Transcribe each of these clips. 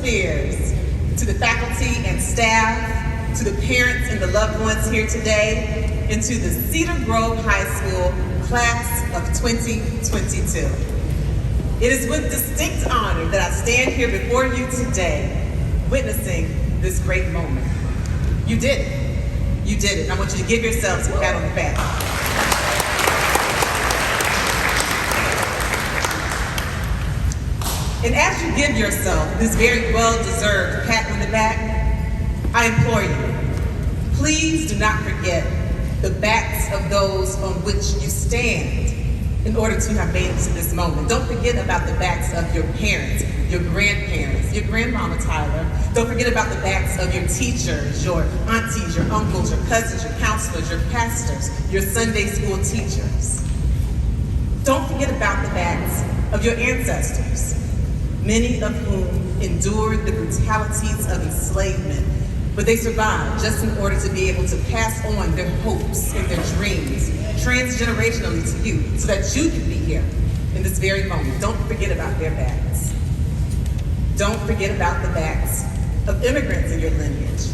Spears, to the faculty and staff, to the parents and the loved ones here today, and to the Cedar Grove High School class of 2022. It is with distinct honor that I stand here before you today, witnessing this great moment. You did it. You did it. I want you to give yourselves a pat on the back. And as you give yourself this very well-deserved pat on the back, I implore you, please do not forget the backs of those on which you stand in order to have made it to this moment. Don't forget about the backs of your parents, your grandparents, your grandmama Tyler. Don't forget about the backs of your teachers, your aunties, your uncles, your cousins, your counselors, your pastors, your Sunday school teachers. Don't forget about the backs of your ancestors, many of whom endured the brutalities of enslavement, but they survived just in order to be able to pass on their hopes and their dreams transgenerationally to you so that you can be here in this very moment. Don't forget about their backs. Don't forget about the backs of immigrants in your lineage,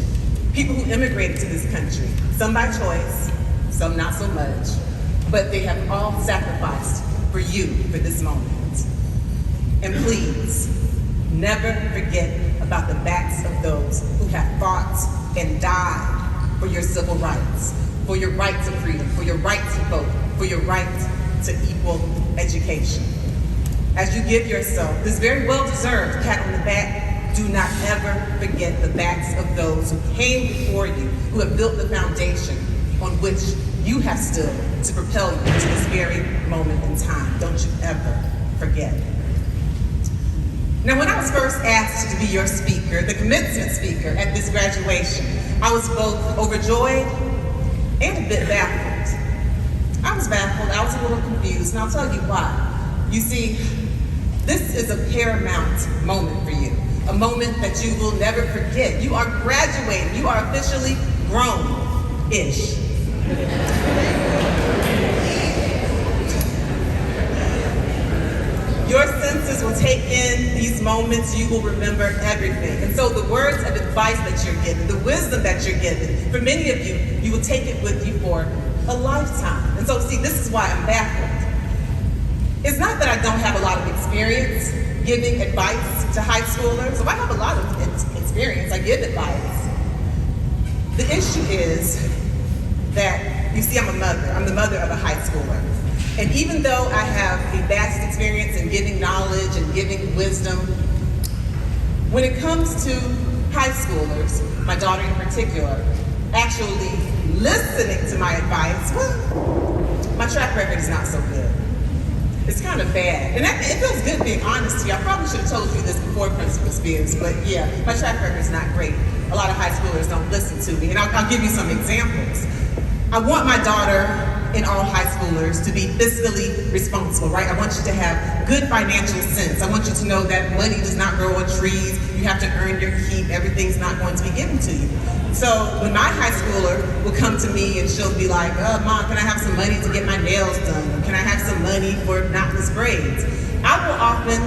people who immigrated to this country, some by choice, some not so much, but they have all sacrificed for you for this moment. And please, never forget about the backs of those who have fought and died for your civil rights, for your right to freedom, for your right to vote, for your right to equal education. As you give yourself this very well-deserved pat on the back, do not ever forget the backs of those who came before you, who have built the foundation on which you have stood to propel you to this very moment in time. Don't you ever forget. Now, when I was first asked to be your speaker, the commencement speaker at this graduation, I was both overjoyed and a bit baffled. I was baffled, I was a little confused, and I'll tell you why. You see, this is a paramount moment for you, a moment that you will never forget. You are graduating, you are officially grown-ish. Your senses will take in these moments, you will remember everything. And so the words of advice that you're given, the wisdom that you're given, for many of you, you will take it with you for a lifetime. And so see, this is why I'm baffled. It's not that I don't have a lot of experience giving advice to high schoolers. So I have a lot of experience, I give advice. The issue is that, you see, I'm the mother of a high schooler. And even though I have a vast experience in giving knowledge and giving wisdom, when it comes to high schoolers, my daughter in particular, actually listening to my advice, well, my track record is not so good. It's kind of bad. And it feels good being honest to you. I probably should have told you this before Principal Spears, but yeah, my track record is not great. A lot of high schoolers don't listen to me, and I'll give you some examples. I want my daughter and all high schoolers to be fiscally responsible, right? I want you to have good financial sense. I want you to know that money does not grow on trees. You have to earn your keep. Everything's not going to be given to you. So when my high schooler will come to me and she'll be like, oh, Mom, can I have some money to get my nails done? Can I have some money for knotless braids? I will often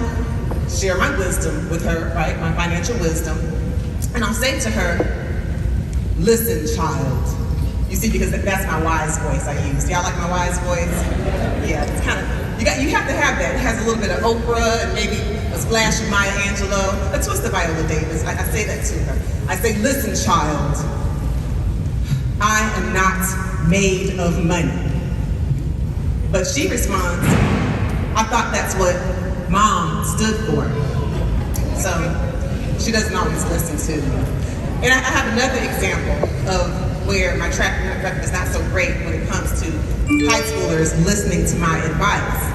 share my wisdom with her, right? My financial wisdom. And I'll say to her, listen, child. You see, because that's my wise voice I use. Y'all like my wise voice? Yeah, it's kind of, you have to have that. It has a little bit of Oprah and maybe a splash of Maya Angelou, a twist of Viola Davis. I say that to her. I say, listen, child, I am not made of money. But she responds, I thought that's what mom stood for. So she doesn't always listen to me. And I have another example of where my track record is not so great when it comes to high schoolers listening to my advice.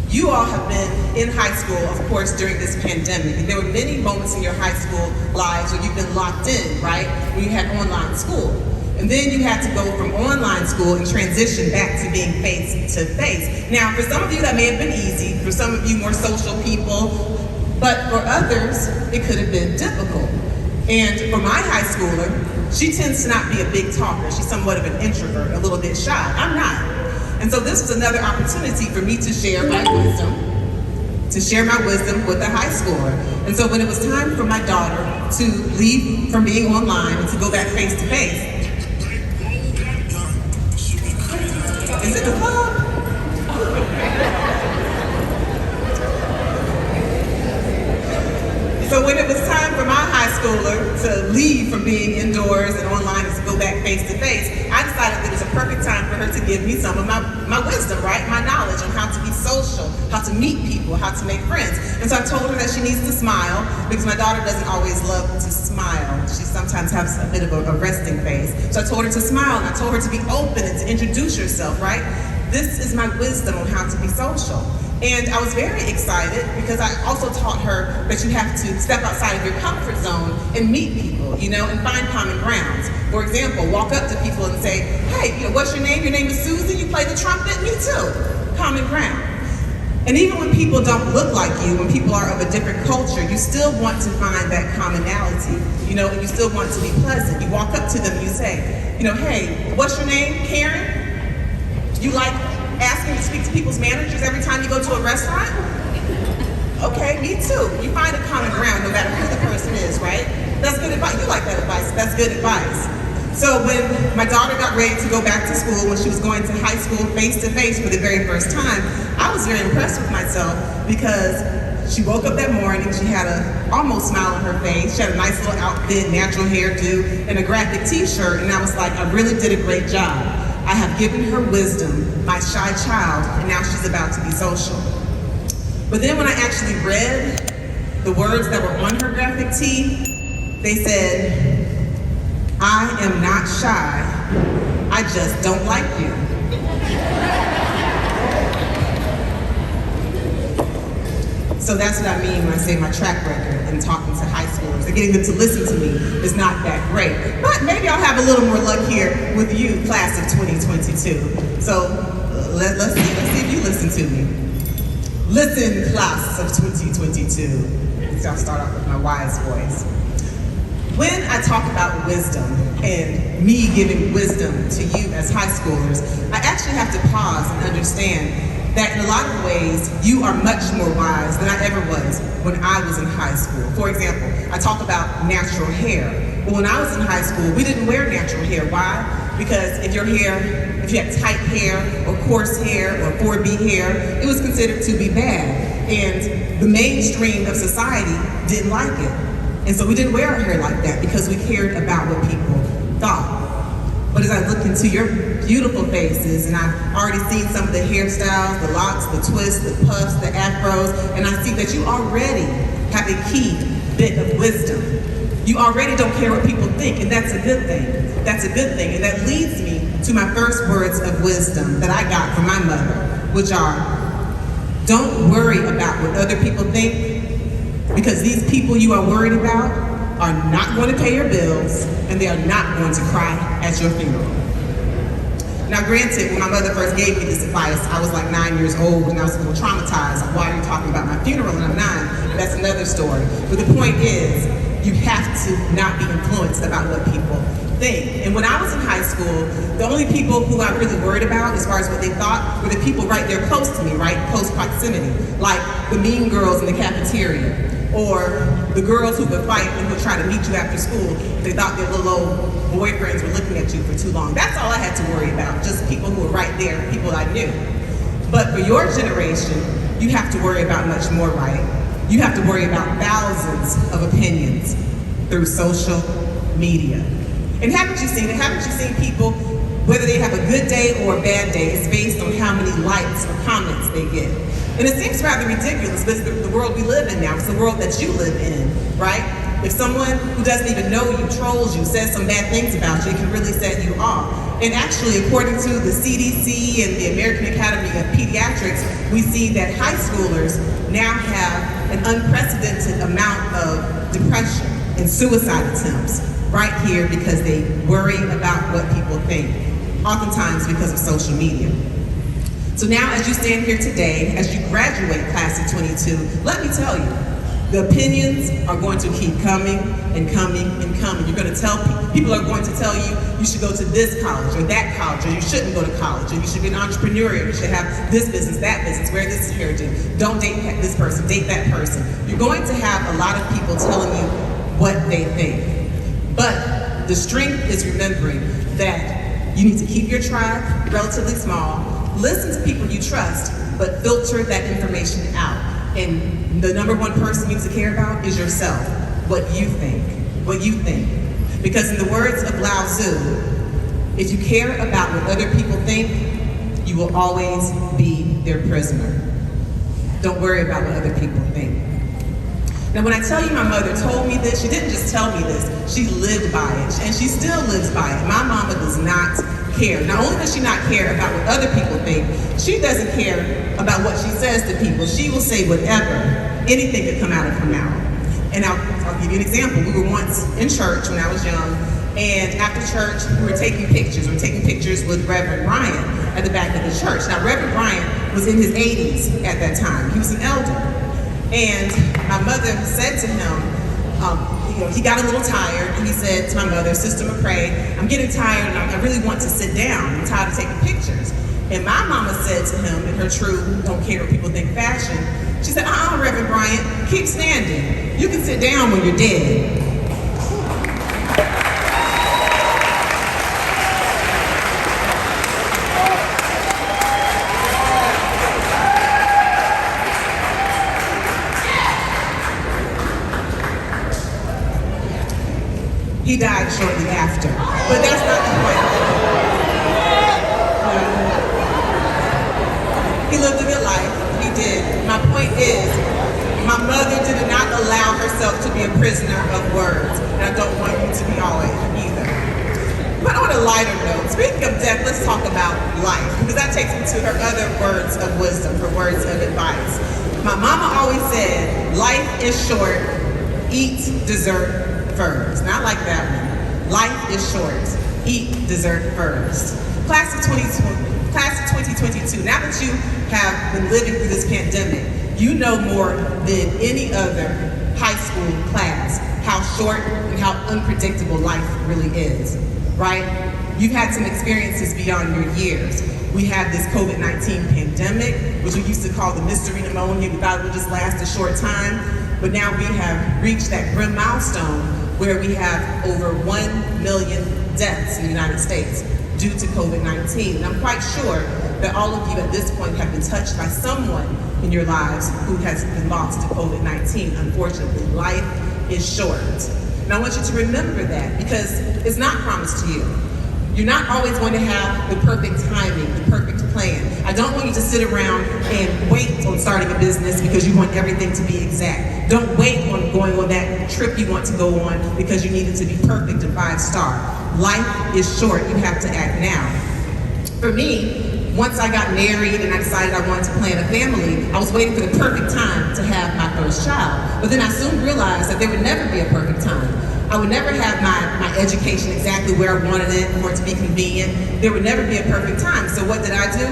You all have been in high school, of course, during this pandemic. And there were many moments in your high school lives where you've been locked in, right? When you had online school. And then you had to go from online school and transition back to being face-to-face. Now, for some of you that may have been easy, for some of you more social people, but for others, it could have been difficult. And for my high schooler, she tends to not be a big talker. She's somewhat of an introvert, a little bit shy. I'm not. And so this was another opportunity for me to share my wisdom to share my wisdom with a high schooler. And so when it was time for my daughter to leave from being online and to go back face to face, is it the club? So when it was time for my high schooler to leave from being indoors and online and to go back face to face, I decided that it was a perfect time for her to give me some of my wisdom, right? My knowledge on how to be social, how to meet people, how to make friends. And so I told her that she needs to smile because my daughter doesn't always love to smile. She sometimes has a bit of a resting face. So I told her to smile and I told her to be open and to introduce yourself, right? This is my wisdom on how to be social. And I was very excited because I also taught her that you have to step outside of your comfort zone and meet people, and find common grounds. For example, walk up to people and say, hey, what's your name? Your name is Susan, you play the trumpet? Me too. Common ground. And even when people don't look like you, when people are of a different culture, you still want to find that commonality, and you still want to be pleasant. You walk up to them and you say, hey, what's your name? Karen? You like asking to speak to people's managers every time you go to a restaurant? Okay, me too. You find a common ground no matter who the person is, right? That's good advice. You like that advice. That's good advice. So when my daughter got ready to go back to school, when she was going to high school face to face for the very first time, I was very impressed with myself because she woke up that morning, she had a almost smile on her face, she had a nice little outfit, natural hairdo, and a graphic t-shirt, and I was like, I really did a great job. I have given her wisdom, my shy child, and now she's about to be social. But then when I actually read the words that were on her graphic tee, they said, I am not shy, I just don't like you. So that's what I mean when I say my track record in talking to high schoolers and getting them to listen to me is not that great. But maybe I'll have a little more luck here with you, class of 2022. So let's see if you listen to me. Listen, class of 2022. So I'll start off with my wise voice. When I talk about wisdom and me giving wisdom to you as high schoolers, I actually have to pause and understand that in a lot of ways, you are much more wise than I ever was when I was in high school. For example, I talk about natural hair. Well, when I was in high school, we didn't wear natural hair. Why? Because if you had tight hair or coarse hair or 4B hair, it was considered to be bad. And the mainstream of society didn't like it. And so we didn't wear our hair like that because we cared about what people thought. But as I look into your beautiful faces, and I've already seen some of the hairstyles, the locks, the twists, the puffs, the afros, and I see that you already have a key bit of wisdom. You already don't care what people think, and that's a good thing. That's a good thing, and that leads me to my first words of wisdom that I got from my mother, which are, don't worry about what other people think, because these people you are worried about are not going to pay your bills, and they are not going to cry at your funeral. Now granted, when my mother first gave me this advice, I was like 9 years old and I was a little traumatized. Like, why are you talking about my funeral when I'm 9? That's another story. But the point is, you have to not be influenced about what people think. And when I was in high school, the only people who I really worried about as far as what they thought were the people right there close to me, right? Close proximity. Like the mean girls in the cafeteria, or the girls who would fight and would try to meet you after school if they thought their little old boyfriends were looking at you for too long. That's all I had to worry about, just people who were right there, people I knew. But for your generation, you have to worry about much more, right? You have to worry about thousands of opinions through social media. And haven't you seen it? Haven't you seen people, whether they have a good day or a bad day, it's based on how many likes or comments they get. And it seems rather ridiculous, but it's the world we live in now. It's the world that you live in, right? If someone who doesn't even know you trolls you, says some bad things about you, it can really set you off. And actually, according to the CDC and the American Academy of Pediatrics, we see that high schoolers now have an unprecedented amount of depression and suicide attempts right here because they worry about what people think, oftentimes because of social media. So now as you stand here today, as you graduate class of 22, let me tell you, The opinions are going to keep coming and coming and coming. You're going to tell people are going to tell you you should go to this college or that college, or you shouldn't go to college, or you should be an entrepreneur, or you should have this business, that business, wear this hairdo, don't date this person, date that person. You're going to have a lot of people telling you what they think. But the strength is remembering that you need to keep your tribe relatively small, listen to people you trust, but filter that information out. And the number one person you need to care about is yourself, what you think, what you think. Because in the words of Lao Tzu, if you care about what other people think, you will always be their prisoner. Don't worry about what other people think. Now, when I tell you my mother told me this, she didn't just tell me this, she lived by it, and she still lives by it. My mama does not care. Not only does she not care about what other people think, she doesn't care about what she says to people. She will say whatever, anything could come out of her mouth. And I'll give you an example. We were once in church when I was young, and after church, we were taking pictures. We were taking pictures with Reverend Bryant at the back of the church. Now, Reverend Bryant was in his 80s at that time. He was an elder. And my mother said to him, he got a little tired, and he said to my mother, Sister McCrae, I'm getting tired, and I really want to sit down. I'm tired of taking pictures. And my mama said to him, in her true, don't care what people think fashion, she said, Reverend Bryant, keep standing. You can sit down when you're dead. He died shortly after, but that's not the point. He lived a good life, he did. My point is, my mother did not allow herself to be a prisoner of words, and I don't want you to be always either. But on a lighter note, speaking of death, let's talk about life, because that takes me to her other words of wisdom, her words of advice. My mama always said, life is short, eat dessert first. Not like that one. Life is short. Eat dessert first. Class of 2022, now that you have been living through this pandemic, you know more than any other high school class how short and how unpredictable life really is, right? You've had some experiences beyond your years. We have this COVID-19 pandemic, which we used to call the mystery pneumonia. We thought it would just last a short time, but now we have reached that grim milestone where we have over 1 million deaths in the United States due to COVID-19. And I'm quite sure that all of you at this point have been touched by someone in your lives who has been lost to COVID-19. Unfortunately, life is short. And I want you to remember that, because it's not promised to you. You're not always going to have the perfect timing, the perfect plan. I don't want you to sit around and wait on starting a business because you want everything to be exact. Don't wait on going on that trip you want to go on because you need it to be perfect and 5-star. Life is short, you have to act now. For me, once I got married and I decided I wanted to plan a family, I was waiting for the perfect time to have my first child. But then I soon realized that there would never be a perfect time. I would never have my education exactly where I wanted it for it to be convenient. There would never be a perfect time. So what did I do?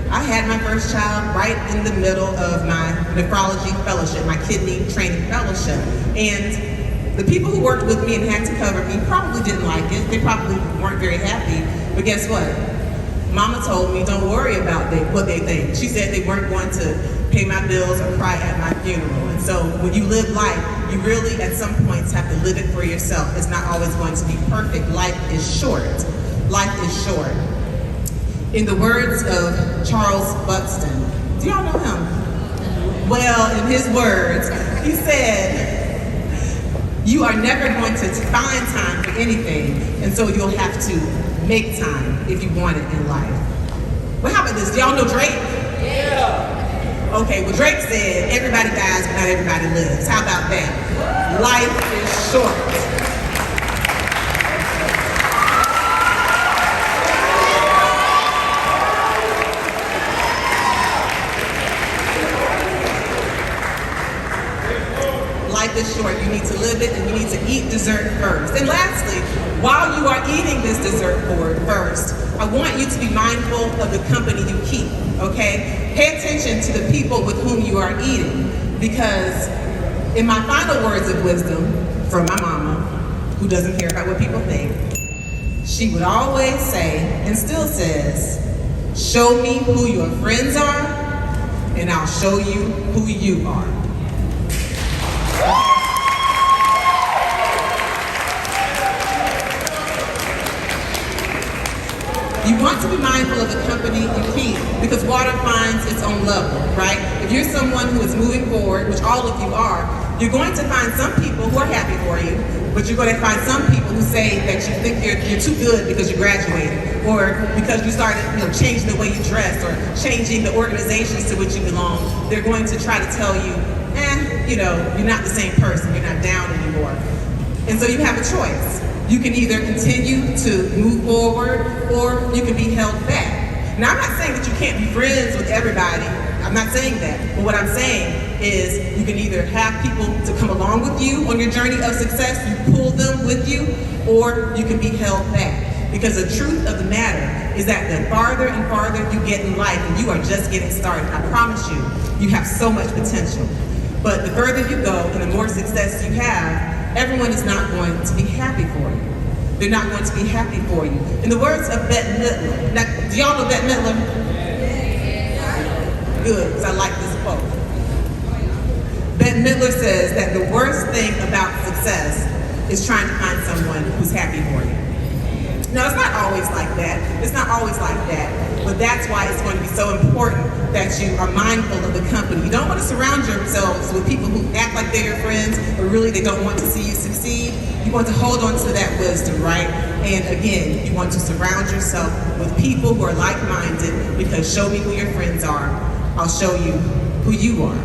I had my first child right in the middle of my nephrology fellowship, my kidney training fellowship. And the people who worked with me and had to cover me probably didn't like it. They probably weren't very happy. But guess what? Mama told me, don't worry about what they think. She said they weren't going to pay my bills or cry at my funeral. And so when you live life, you really at some points have to live it for yourself. It's not always going to be perfect. Life is short. Life is short. In the words of Charles Buxton, do y'all know him? Well, in his words, he said, you are never going to find time for anything, and so you'll have to make time if you want it in life. Well, how about this? Do y'all know Drake? Yeah. Okay, well, Drake said, everybody dies, but not everybody lives. How about that? Life is short. Life is short. You need to live it, and you need to eat dessert first. And lastly, while you are eating this dessert first, I want you to be mindful of the company you keep, okay? Pay attention to the people with whom you are eating, because In my final words of wisdom from my mama, who doesn't care about what people think, she would always say, and still says, show me who your friends are, and I'll show you who you are. You want to be mindful of the company you keep because water finds its own level, right? If you're someone who is moving forward, which all of you are, you're going to find some people who are happy for you, but you're going to find some people who say that you think you're too good because you graduated, or because you started, changing the way you dress, or changing the organizations to which you belong. They're going to try to tell you, you're not the same person, you're not down anymore. And so you have a choice. You can either continue to move forward, or you can be held back. Now, I'm not saying that you can't be friends with everybody. I'm not saying that. But what I'm saying is you can either have people to come along with you on your journey of success, you pull them with you, or you can be held back. Because the truth of the matter is that the farther and farther you get in life, and you are just getting started, I promise you, you have so much potential. But the further you go and the more success you have, everyone is not going to be happy for you. They're not going to be happy for you. In the words of Bette Midler, now, do y'all know Bette Midler? Good, because I like this quote. Bette Midler says that the worst thing about success is trying to find someone who's happy for you. Now, it's not always like that. It's not always like that. But that's why it's going to be so important that you are mindful of the company. You don't want to surround yourselves with people who act like they're your friends, but really they don't want to see you succeed. You want to hold on to that wisdom, right? And again, you want to surround yourself with people who are like-minded, because show me who your friends are, I'll show you who you are.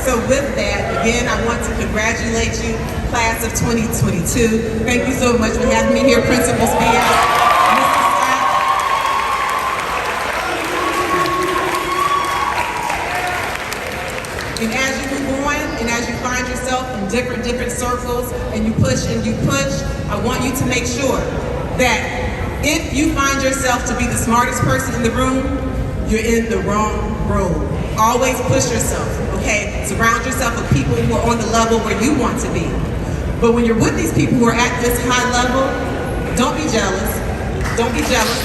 So with that, again, I want to congratulate you, class of 2022. Thank you so much for having me here, Principal Spears, Mr. Scott. And as you move on, and as you find yourself in different circles, and you push, I want you to make sure that if you find yourself to be the smartest person in the room, you're in the wrong room. Always push yourself, okay? Surround yourself with people who are on the level where you want to be. But when you're with these people who are at this high level, don't be jealous. Don't be jealous.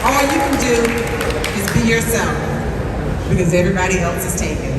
All you can do is be yourself, because everybody else is taken.